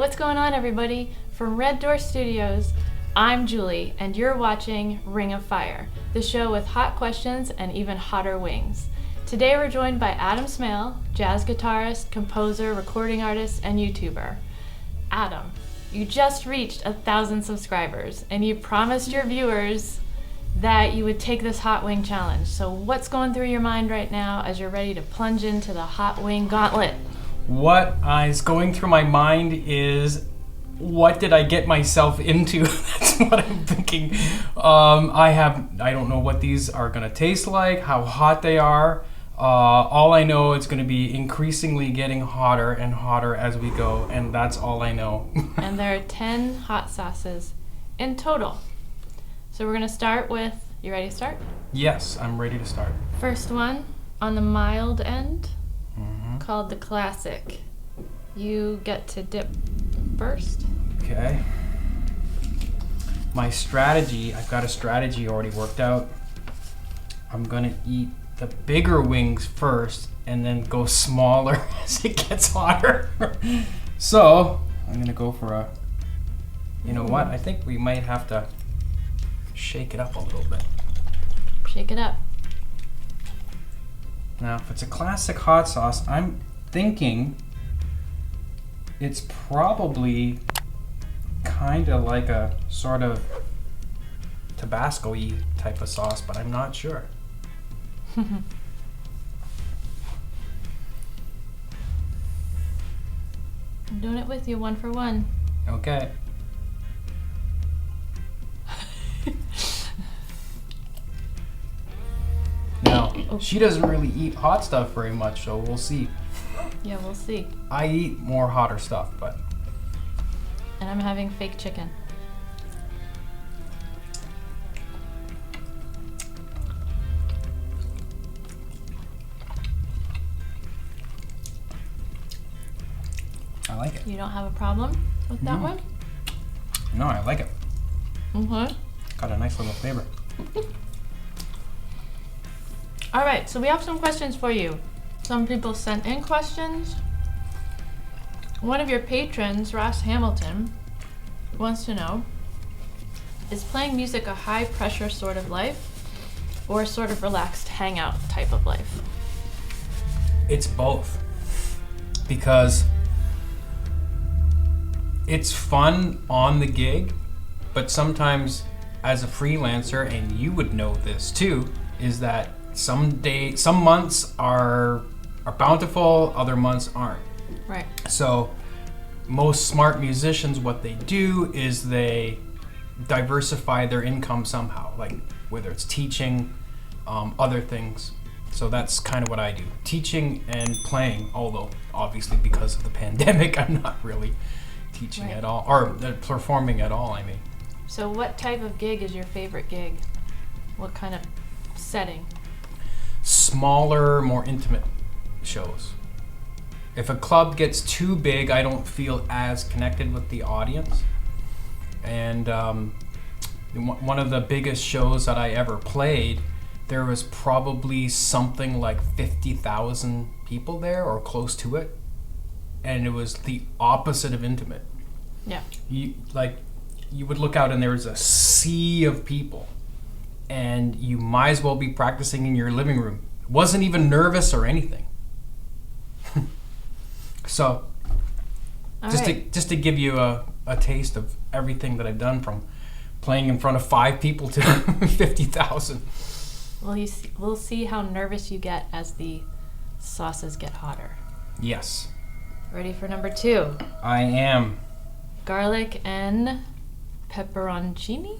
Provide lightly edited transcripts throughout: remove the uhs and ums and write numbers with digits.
what's going on, everybody? From Red Door Studios, I'm Julie, and you're watching Ring of Fire, the show with hot questions and even hotter wings. Today we're joined by Adam Smale, jazz guitarist, composer, recording artist, and YouTuber. Adam, you just reached 1,000 subscribers, and you promised your viewers that you would take this hot wing challenge. So what's going through your mind right now as you're ready to plunge into the hot wing gauntlet? What is going through my mind is, what did I get myself into? That's what I'm thinking. I don't know what these are gonna taste like, how hot they are. All I know, it's gonna be increasingly getting hotter and hotter as we go, and that's all I know. And there are 10 hot sauces in total. So we're gonna start with, you ready to start? Yes, I'm ready to start. First one, on the mild end, called the classic. You get to dip first. Okay. My strategy, I've got a strategy already worked out. I'm gonna eat the bigger wings first and then go smaller as it gets hotter. So, I'm gonna go for a, you know what? I think we might have to shake it up a little bit. Shake it up. Now, if it's a classic hot sauce, I'm thinking it's probably kind of like a sort of Tabasco-y type of sauce, but I'm not sure. I'm doing it with you, one for one. Okay. Now, she doesn't really eat hot stuff very much, so we'll see. Yeah, we'll see. I eat more hotter stuff, but... And I'm having fake chicken. I like it. You don't have a problem with that one? No, I like it. Okay. Got a nice little flavor. All right, so we have some questions for you. Some people sent in questions. One of your patrons, Ross Hamilton, wants to know, is playing music a high pressure sort of life or a sort of relaxed hangout type of life? It's both. Because it's fun on the gig, but sometimes as a freelancer, and you would know this too, is that some months are bountiful, other months aren't. Right. So most smart musicians, what they do is they diversify their income somehow, like whether it's teaching, other things. So that's kind of what I do. Teaching and playing, although obviously because of the pandemic, I'm not really teaching at all, or performing at all, I mean. So what type of gig is your favorite gig? What kind of setting? Smaller, more intimate shows. If a club gets too big, I don't feel as connected with the audience. And one of the biggest shows that I ever played, there was probably something like 50,000 people there or close to it. And it was the opposite of intimate. Yeah. You would look out and there was a sea of people. And you might as well be practicing in your living room. Wasn't even nervous or anything. So, just to give you a taste of everything that I've done, from playing in front of 5 people to 50,000. Well, we'll see how nervous you get as the sauces get hotter. Yes. Ready for number 2? I am. Garlic and pepperoncini?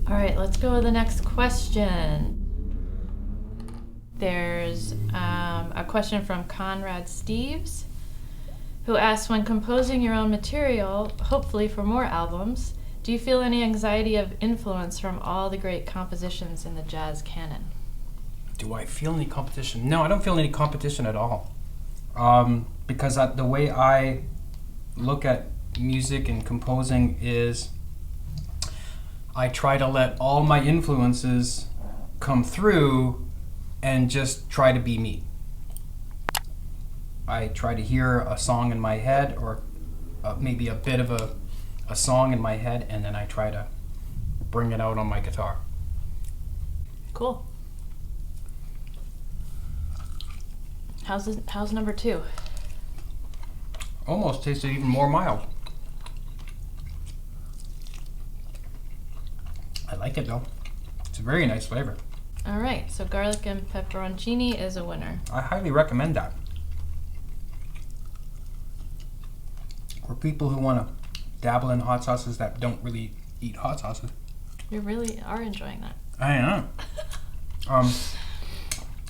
All right, let's go to the next question. There's a question from Conrad Steves, who asks, when composing your own material, hopefully for more albums, do you feel any anxiety of influence from all the great compositions in the jazz canon? Do I feel any competition? No, I don't feel any competition at all. Because the way I look at music and composing is I try to let all my influences come through and just try to be me. I try to hear a song in my head, or maybe a bit of a song in my head, and then I try to bring it out on my guitar. Cool. How's number 2? Almost tasted even more mild. I like it though. It's a very nice flavor. All right, so garlic and pepperoncini is a winner. I highly recommend that. For people who want to dabble in hot sauces that don't really eat hot sauces. You really are enjoying that. I am.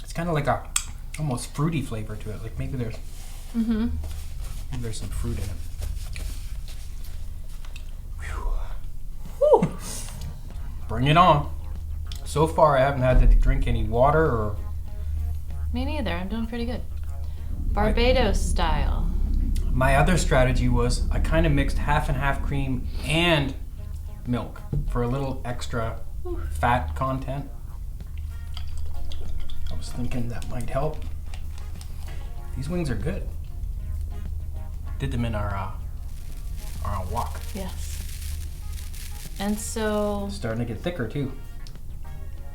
It's kind of like a almost fruity flavor to it. Like maybe there's some fruit in it. Whew. Bring it on. So far, I haven't had to drink any water or. Me neither. I'm doing pretty good. Barbados style. My other strategy was I kind of mixed half and half cream and milk for a little extra fat content. I was thinking that might help. These wings are good. Did them in our wok. Yes. And so, Starting to get thicker too.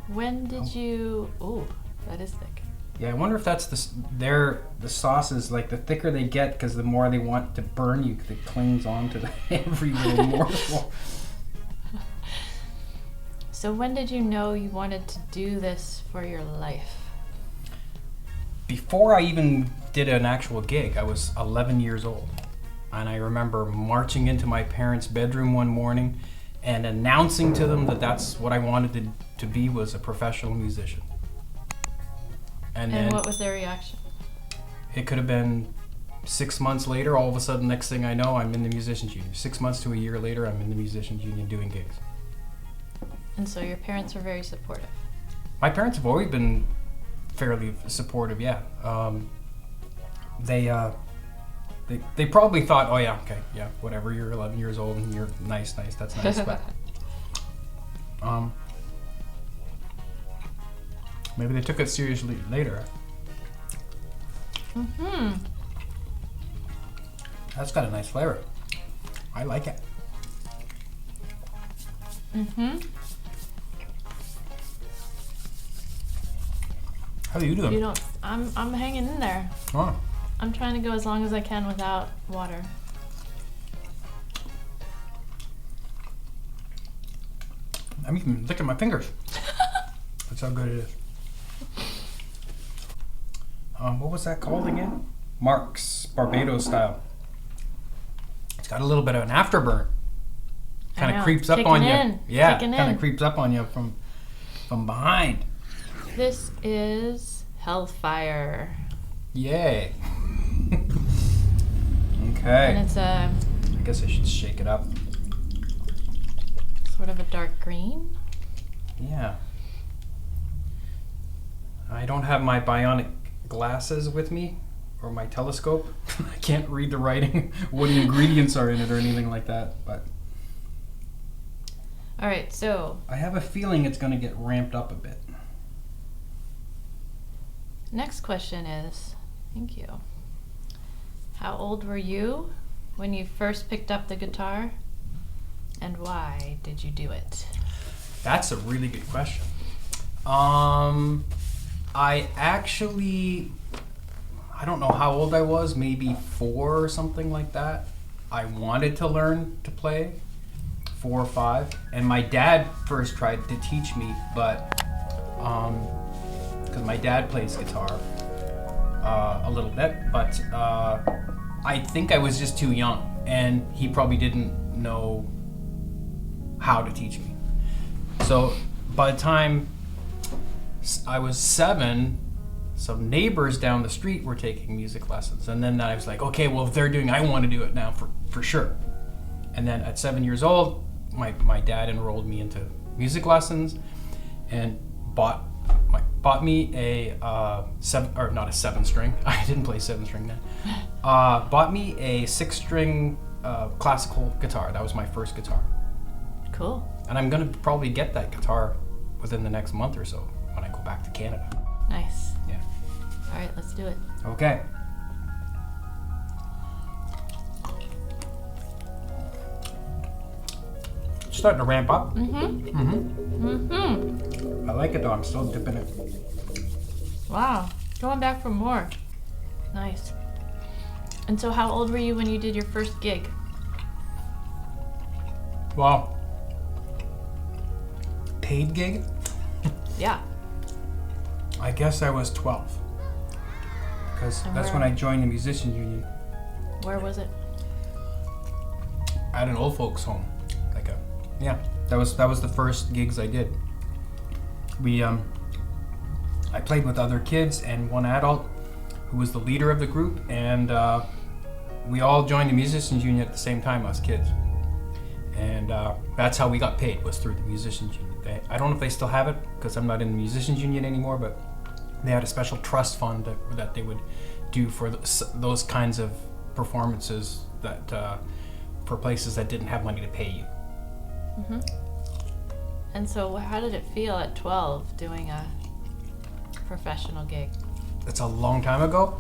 when did you? Oh, that is thick. Yeah, I wonder if that's the sauces, like the thicker they get, because the more they want to burn you, it clings on to every little morsel. So when did you know you wanted to do this for your life? Before I even did an actual gig, I was 11 years old. And I remember marching into my parents' bedroom one morning and announcing to them that that's what I wanted to be, was a professional musician. And then what was their reaction? it could have been 6 months later, all of a sudden, next thing I know, I'm in the Musicians Union. 6 months to a year later, I'm in the Musicians Union doing gigs. And so your parents were very supportive. My parents have always been fairly supportive, yeah. They probably thought, oh yeah, okay, yeah, whatever, you're 11 years old and you're nice, that's nice, but maybe they took it seriously later. That's got a nice flavor. I like it. How are you doing? You don't. I'm hanging in there. Oh. I'm trying to go as long as I can without water. I'm even licking my fingers. That's how good it is. What was that called again? Mark's Barbados style. It's got a little bit of an afterburn. Kind of creeps up on you. Yeah, kind of creeps up on you from behind. This is Hellfire. Yay. Okay. And it's I guess I should shake it up. sort of a dark green. Yeah. I don't have my bionic glasses with me, or my telescope. I can't read the writing, what the ingredients are in it or anything like that, but All right, so I have a feeling it's going to get ramped up a bit. next question is, thank you. How old were you when you first picked up the guitar, and why did you do it? That's a really good question. I actually, I don't know how old I was, maybe 4 or something like that. I wanted to learn to play, 4 or 5, and my dad first tried to teach me, but because my dad plays guitar a little bit, but I think I was just too young, and he probably didn't know how to teach me. So by the time I was 7, some neighbors down the street were taking music lessons, and then I was like, okay, well, if they're doing it, I want to do it now for sure. And then at 7 years old, my dad enrolled me into music lessons and bought me a not a 7-string. I didn't play 7-string then. Bought me a 6-string classical guitar. That was my first guitar. Cool. And I'm gonna probably get that guitar within the next month or so when I go back to Canada. Nice. Yeah. All right, let's do it. Okay. starting to ramp up. Mm-hmm. I like it though. I'm still dipping it. Wow. Going back for more. Nice. And so how old were you when you did your first gig? Well, paid gig? Yeah. I guess I was 12. Because And that's where- when I joined the musicians union Where was it? at an old folks home. That was the first gigs I did. I played with other kids and one adult who was the leader of the group, and we all joined the musicians union at the same time, us kids. And that's how we got paid, was through the musicians union. I don't know if they still have it, because I'm not in the musicians union anymore, but they had a special trust fund that they would do for those kinds of performances that for places that didn't have money to pay you. Mm-hmm. And so how did it feel at 12 doing a professional gig? That's a long time ago.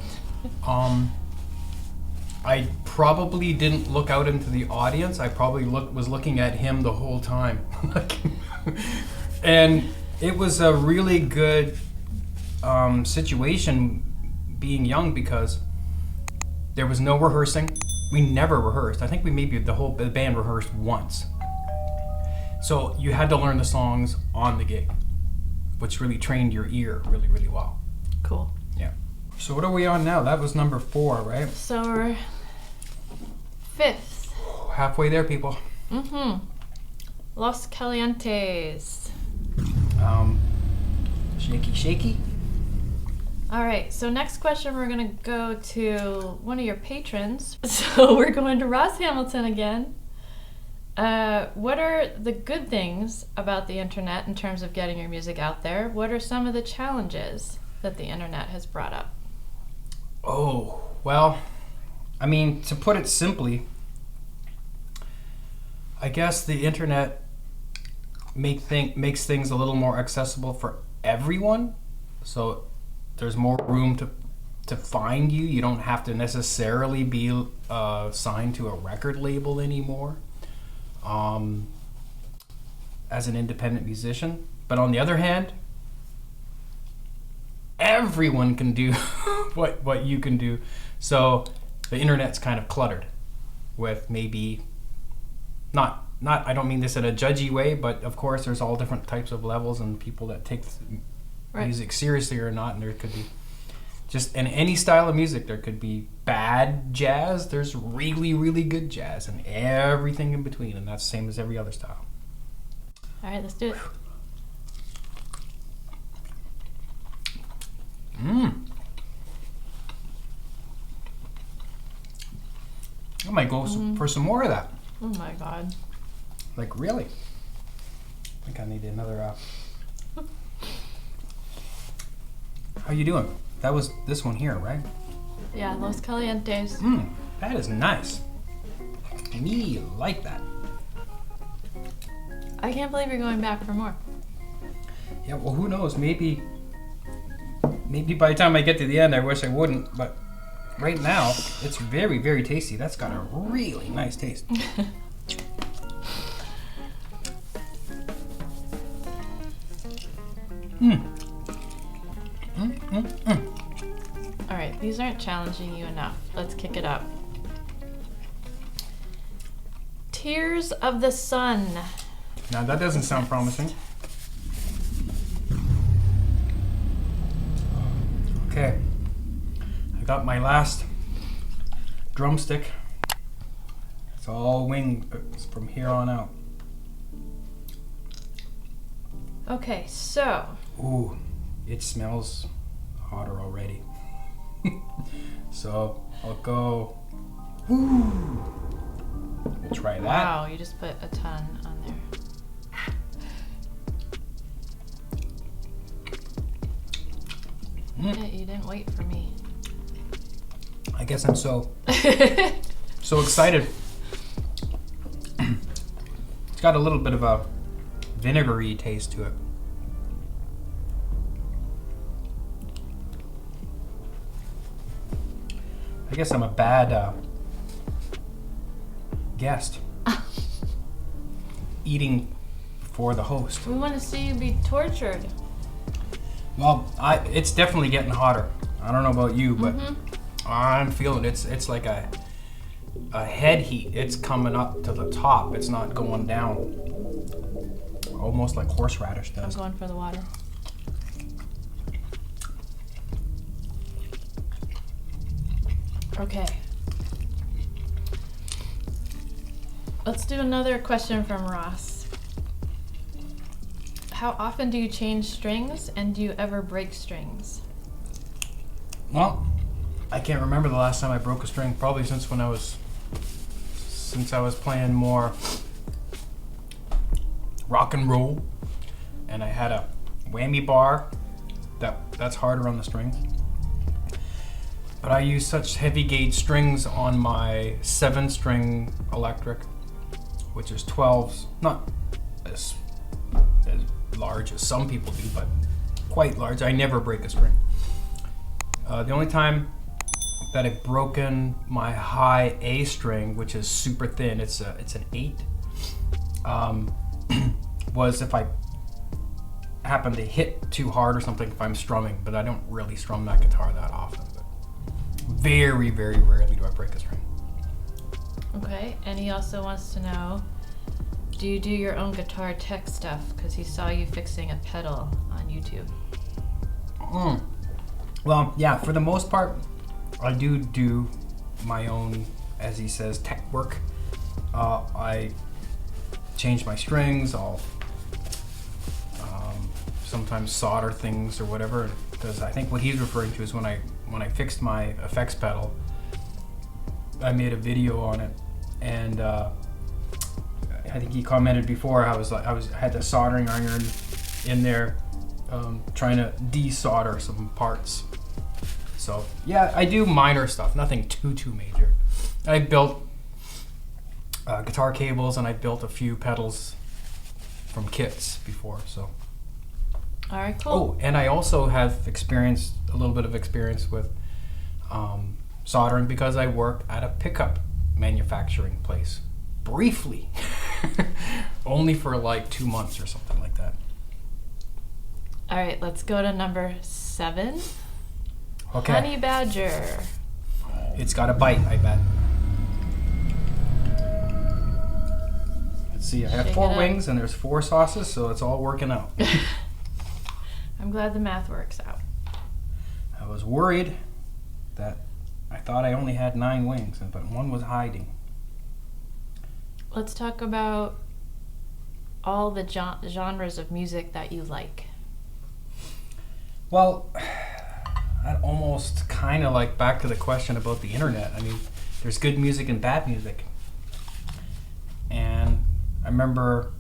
I probably didn't look out into the audience. I probably was looking at him the whole time. And it was a really good situation being young, because there was no rehearsing. We never rehearsed. I think we maybe the band rehearsed once. So you had to learn the songs on the gig, which really trained your ear really, really well. Cool. Yeah. So what are we on now? That was number 4, right? So we're 5th. Halfway there, people. Mm-hmm. Los Calientes. Shaky, shaky. All right, so next question, we're gonna go to one of your patrons. So we're going to Ross Hamilton again. What are the good things about the internet in terms of getting your music out there? What are some of the challenges that the internet has brought up? Oh, well, I mean, to put it simply, I guess the internet makes things a little more accessible for everyone. So there's more room to find you. You don't have to necessarily be signed to a record label anymore as an independent musician. But on the other hand, everyone can do what you can do. So the internet's kind of cluttered with maybe not I don't mean this in a judgy way, but of course there's all different types of levels and people that take music seriously or not, and there could be just in any style of music. There could be bad jazz, there's really, really good jazz, and everything in between, and that's the same as every other style. All right, let's do it. I might go for some more of that. Oh my God. Like, really? I think I need another How you doing? That was this one here, right? Yeah, Los Calientes. That is nice. Me like that. I can't believe you're going back for more. Yeah, well, who knows? Maybe by the time I get to the end, I wish I wouldn't. But right now, it's very, very tasty. That's got a really nice taste. All right, these aren't challenging you enough. Let's kick it up. Tears of the Sun. Now that doesn't sound promising. Okay, I got my last drumstick. It's all wing from here on out. Okay, so Ooh, it smells hotter already. So I'll go. Ooh. We'll try that. wow, you just put a ton on there. Yeah, you didn't wait for me. I guess I'm so excited. It's got a little bit of a vinegary taste to it. I guess I'm a bad guest. eating for the host. We want to see you be tortured. Well, it's definitely getting hotter. I don't know about you, but I'm feeling it's like a head heat. It's coming up to the top. It's not going down. Almost like horseradish I'm does. going for the water. Okay. Let's do another question from Ross. How often do you change strings, and do you ever break strings? Well, I can't remember the last time I broke a string. Probably since I was playing more rock and roll, and I had a whammy bar that's harder on the strings. But I use such heavy gauge strings on my 7-string electric, which is 12s, not as large as some people do, but quite large. I never break a string. The only time that I've broken my high A string, which is super thin, it's an 8, was if I happen to hit too hard or something, if I'm strumming, but I don't really strum that guitar that often. But very, very rarely do I break a string. Okay, and he also wants to know, do you do your own guitar tech stuff? Because he saw you fixing a pedal on YouTube. Well, yeah, for the most part, I do my own, as he says, tech work. I change my strings. I'll sometimes solder things or whatever, because I think what he's referring to is when I fixed my effects pedal, I made a video on it, and I think he commented before I had the soldering iron in there, trying to desolder some parts. So yeah, I do minor stuff, nothing too major. I built guitar cables, and I built a few pedals from kits before. So. All right, cool. Oh, and I also have a little bit of experience with soldering, because I worked at a pickup manufacturing place briefly, only for like 2 months or something like that. All right, let's go to number 7. Okay. Honey badger. It's got a bite, I bet. Let's see, I have Shake 4 it up. wings and there's 4 sauces, so it's all working out. I'm glad the math works out. I was worried that I thought I only had 9 wings, but one was hiding. Let's talk about all the genres of music that you like. Well, that almost kind of like back to the question about the internet. I mean, there's good music and bad music. And I remember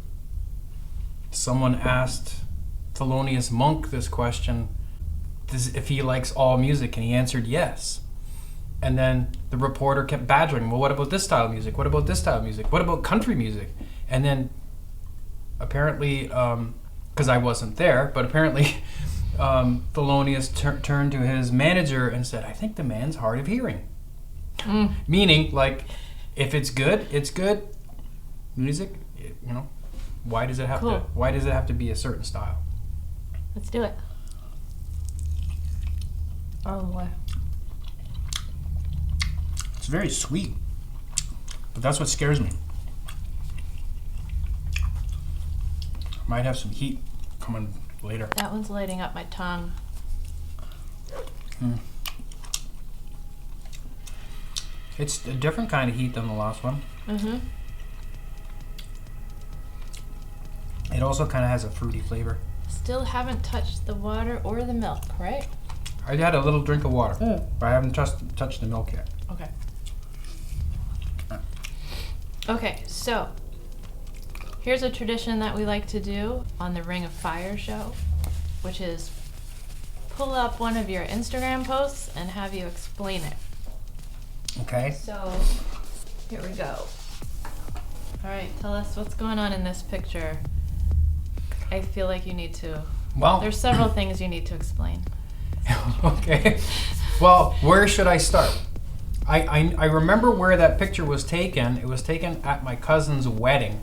someone asked Thelonious Monk this question, if he likes all music, and he answered yes. And then the reporter kept badgering, well, what about this style of music? What about this style of music? What about country music? And then apparently, because I wasn't there, but apparently Thelonious turned to his manager and said, I think the man's hard of hearing. Meaning, like, if it's good, it's good. Music, you know, why does it have to be a certain style? Let's do it. Oh boy. It's very sweet, but that's what scares me. Might have some heat coming later. That one's lighting up my tongue. It's a different kind of heat than the last one. Mm-hmm. It also kind of has a fruity flavor. Still haven't touched the water or the milk, right? I had a little drink of water, but I haven't touched the milk yet. Okay. Okay, so here's a tradition that we like to do on the Ring of Fire show, which is pull up one of your Instagram posts and have you explain it. Okay. So here we go. All right, tell us what's going on in this picture. I feel like you need to. Well, There's several things you need to explain. Okay. Well, where should I start? I remember where that picture was taken. It was taken at my cousin's wedding.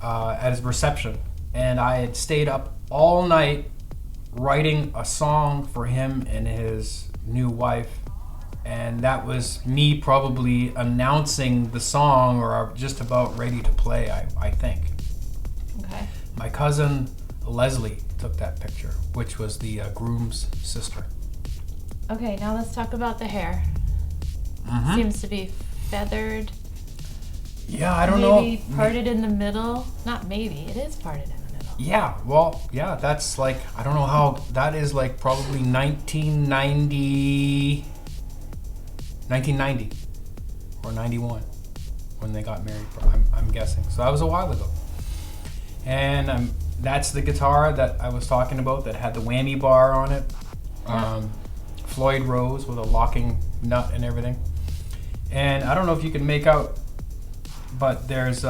at his reception, and I had stayed up all night writing a song for him and his new wife, and that was me probably announcing the song or just about ready to play, I think. Okay. My cousin Leslie took that picture, which was the groom's sister. Okay, now let's talk about the hair. Mm-hmm. Seems to be feathered. Yeah, I don't know. Maybe parted in the middle. Not maybe, it is parted in the middle. Yeah, well, yeah, that's like, I don't know how, that is like probably 1990 or 91 when they got married, I'm guessing. So that was a while ago. And that's the guitar that I was talking about that had the whammy bar on it. Yeah. Floyd Rose with a locking nut and everything. And I don't know if you can make out, but there's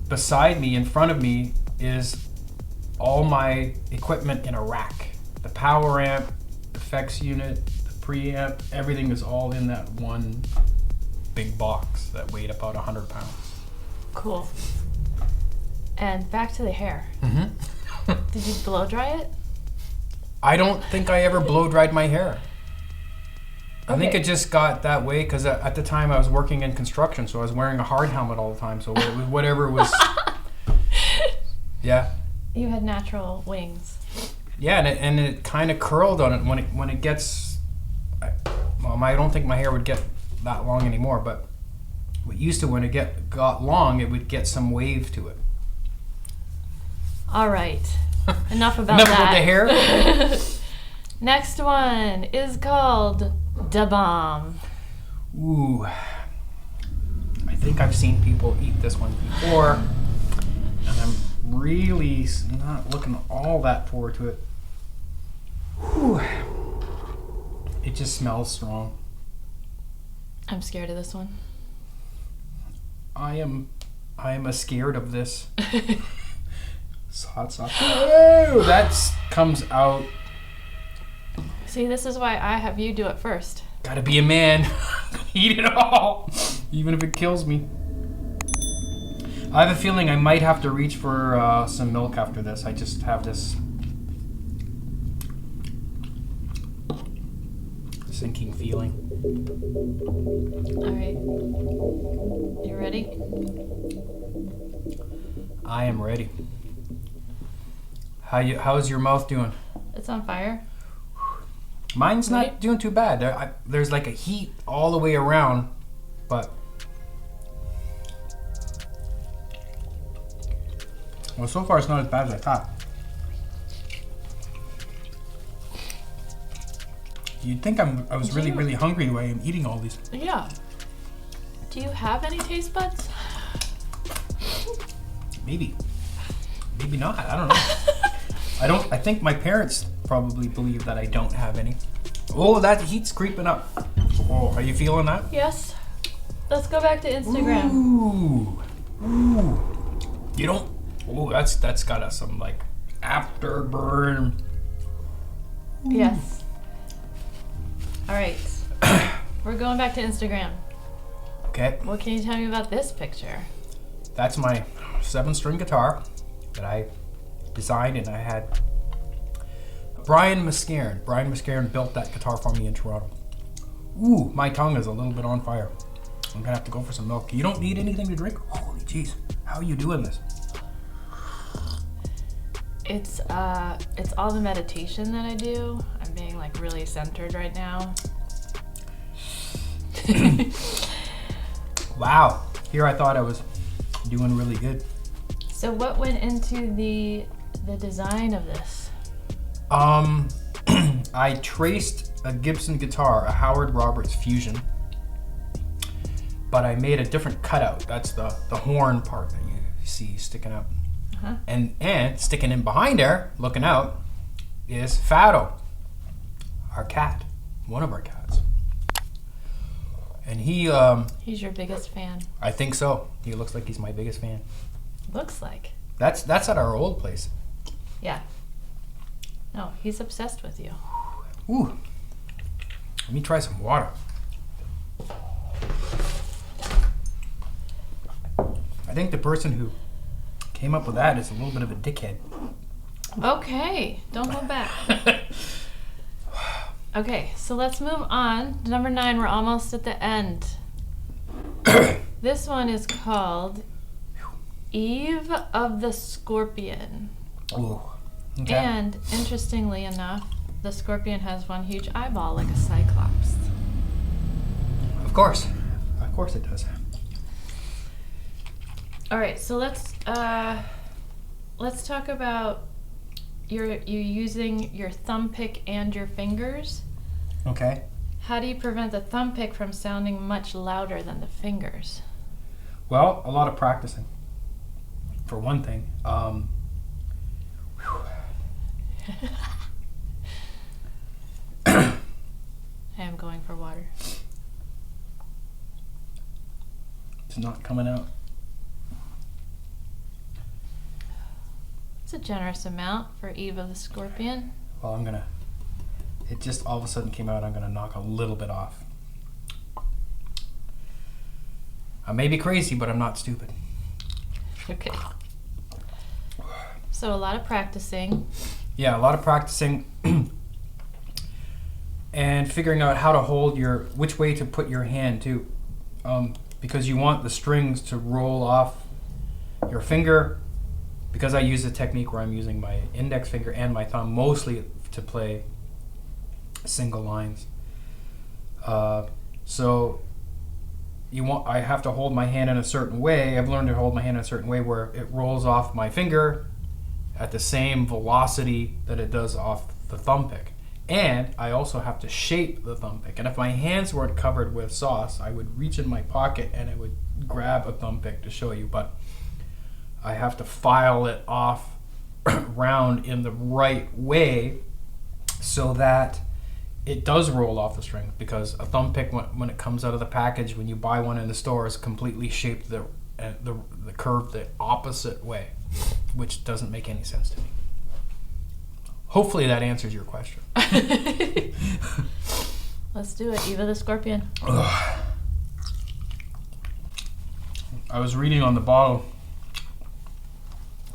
beside me, in front of me, is all my equipment in a rack. The power amp, effects unit, the preamp, everything is all in that one big box that weighed about 100 pounds. Cool. And back to the hair. Mm-hmm. Did you blow dry it? I don't think I ever blow dried my hair. I think Okay. it just got that way because at the time I was working in construction, so I was wearing a hard helmet all the time. So it was whatever was. Yeah. You had natural wings. Yeah, and it kind of curled on it when it gets. I don't think my hair would get that long anymore, but it used to when it got long, it would get some wave to it. All right. Enough about Enough that. about the hair. Next one is called Da Bomb. Ooh, I think I've seen people eat this one before, and I'm really not looking all that forward to it. Whew. It just smells strong. I'm scared of this one. I am scared of this. Hot sauce. Oh, that comes out. See, this is why I have you do it first. Gotta be a man. Eat it all, even if it kills me. I have a feeling I might have to reach for some milk after this. I just have this sinking feeling. All right. You ready? I am ready. How's your mouth doing? It's on fire. Mine's Ready? not doing too bad. There's like a heat all the way around, but well, so far it's not as bad as I thought. You'd think I was really, really hungry the way I'm eating all these. Yeah. Do you have any taste buds? Maybe not. I don't know. I think my parents probably believe that I don't have any. Oh, that heat's creeping up. Oh, are you feeling that? Yes. Let's go back to Instagram. Ooh. You don't. Oh, that's got some like afterburn. Yes. All right. We're going back to Instagram. Okay, What can you tell me about this picture? that's my 7-string guitar that I designed, and I had Brian Mascaron. Brian Mascaron built that guitar for me in Toronto. Ooh, my tongue is a little bit on fire. I'm gonna have to go for some milk. You don't need anything to drink? Holy jeez, how are you doing this? It's all the meditation that I do. I'm being like really centered right now. Wow, here I thought I was doing really good. So what went into the design of this? I traced a Gibson guitar, a Howard Roberts Fusion, but I made a different cutout. That's the horn part that you see sticking up. Uh-huh. And sticking in behind there, looking out, is Fado, our cat, one of our cats. And He's your biggest fan. I think so. He looks like he's my biggest fan. Looks like. That's at our old place. Yeah. No, he's obsessed with you. Ooh. Let me try some water. I think the person who came up with that is a little bit of a dickhead. Okay, don't hold back. Okay, so let's move on. Number 9, we're almost at the end. This one is called Eve of the Scorpion. Ooh. Okay. And interestingly enough, the scorpion has one huge eyeball like a cyclops. Of course it does. All right, so let's talk about you using your thumb pick and your fingers. Okay. How do you prevent the thumb pick from sounding much louder than the fingers? Well, a lot of practicing. For one thing. I am going for water. It's not coming out. It's a generous amount for Eve of the Scorpion. Well, it just all of a sudden came out. I'm gonna knock a little bit off. I may be crazy, but I'm not stupid. Okay. So a lot of practicing. Yeah, a lot of practicing and figuring out how to hold which way to put your hand too, because you want the strings to roll off your finger. Because I use a technique where I'm using my index finger and my thumb mostly to play single lines. So I have to hold my hand in a certain way. I've learned to hold my hand in a certain way where it rolls off my finger at the same velocity that it does off the thumb pick. And I also have to shape the thumb pick. And if my hands weren't covered with sauce, I would reach in my pocket and I would grab a thumb pick to show you. But I have to file it off round in the right way so that it does roll off the string, because a thumb pick, when it comes out of the package, when you buy one in the store, is completely shaped the curve the opposite way, which doesn't make any sense to me. Hopefully that answers your question. Let's do it, Eve of the Scorpion. I was reading on the bottle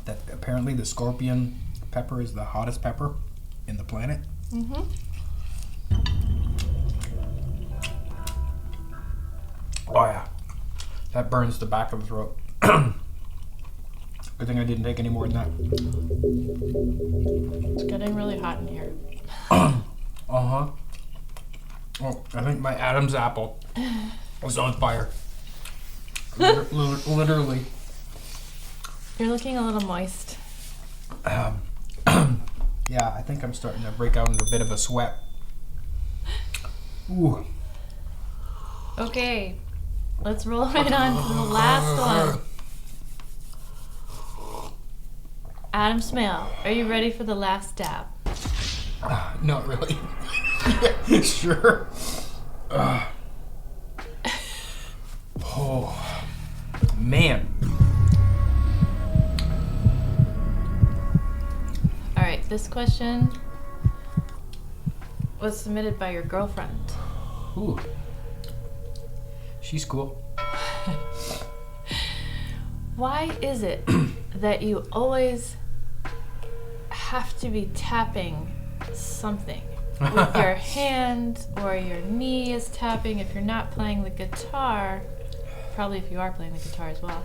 that apparently the scorpion pepper is the hottest pepper in the planet. Mm-hmm. Oh yeah, that burns the back of the throat. Good thing I didn't take any more than that. It's getting really hot in here. Uh-huh. Oh, I think my Adam's apple was on fire. Literally. You're looking a little moist. Yeah, I think I'm starting to break out into a bit of a sweat. Ooh. Okay, let's roll right on to the last one. Adam Smale, are you ready for the last dab? Not really. Sure. Oh, man. All right, this question was submitted by your girlfriend. Ooh. She's cool. Why is it that you always have to be tapping something with your hand, or your knee is tapping if you're not playing the guitar? Probably if you are playing the guitar as well.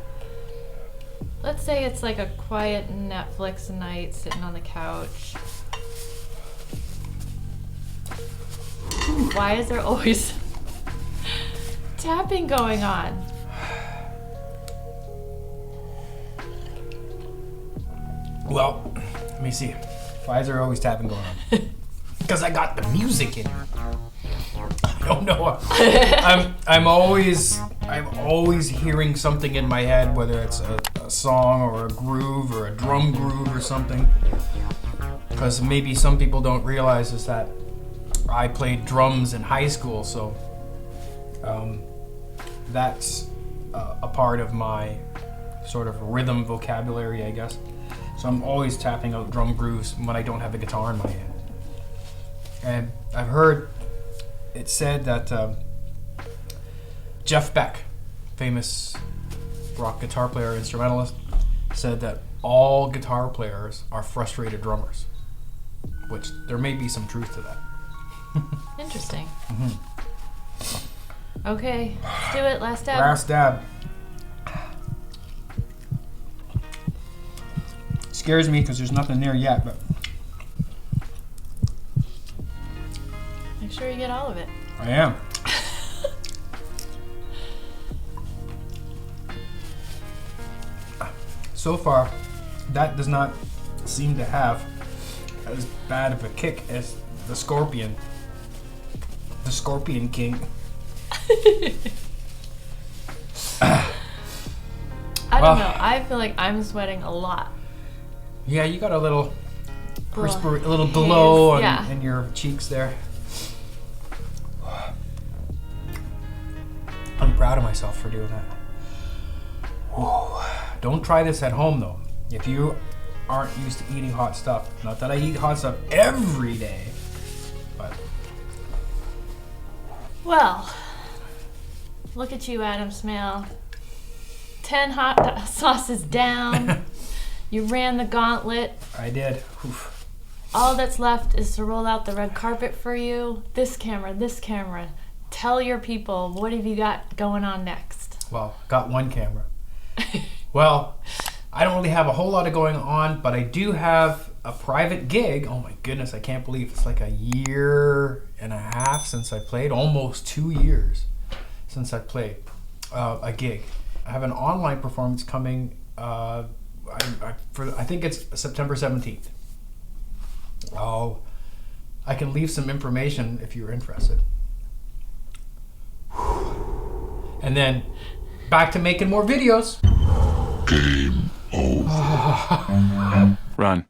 Let's say it's like a quiet Netflix night sitting on the couch. Why is there always tapping going on? Well, let me see. Why is there always tapping going on? Because I got the music in here. I don't know. I'm always hearing something in my head, whether it's a song or a groove or a drum groove or something. Because maybe some people don't realize is that I played drums in high school, so that's a part of my sort of rhythm vocabulary, I guess. So I'm always tapping out drum grooves when I don't have a guitar in my hand. And I've heard it said that Jeff Beck, famous rock guitar player, instrumentalist, said that all guitar players are frustrated drummers, which there may be some truth to that. Interesting. Okay, let's do it. Last dab. Last dab. Scares me because there's nothing there yet, but Make sure you get all of it. I am. So far, that does not seem to have as bad of a kick as the Scorpion. The Scorpion King. I don't know. I feel like I'm sweating a lot. Yeah, you got a little Little a little glow haze, in your cheeks there. I'm proud of myself for doing that. Whoa. Don't try this at home though. If you aren't used to eating hot stuff, not that I eat hot stuff every day, but Well, look at you, Adam Smale. 10 hot sauces down. You ran the gauntlet. I did. Oof. All that's left is to roll out the red carpet for you. This camera. Tell your people, what have you got going on next? Well, got one camera. Well, I don't really have a whole lot of going on, but I do have a private gig. Oh my goodness, I can't believe it's like a year and a half since I played. Almost 2 years since I played a gig. I have an online performance coming, I think it's September 17th. I can leave some information if you're interested. And then back to making more videos. Game over. Run.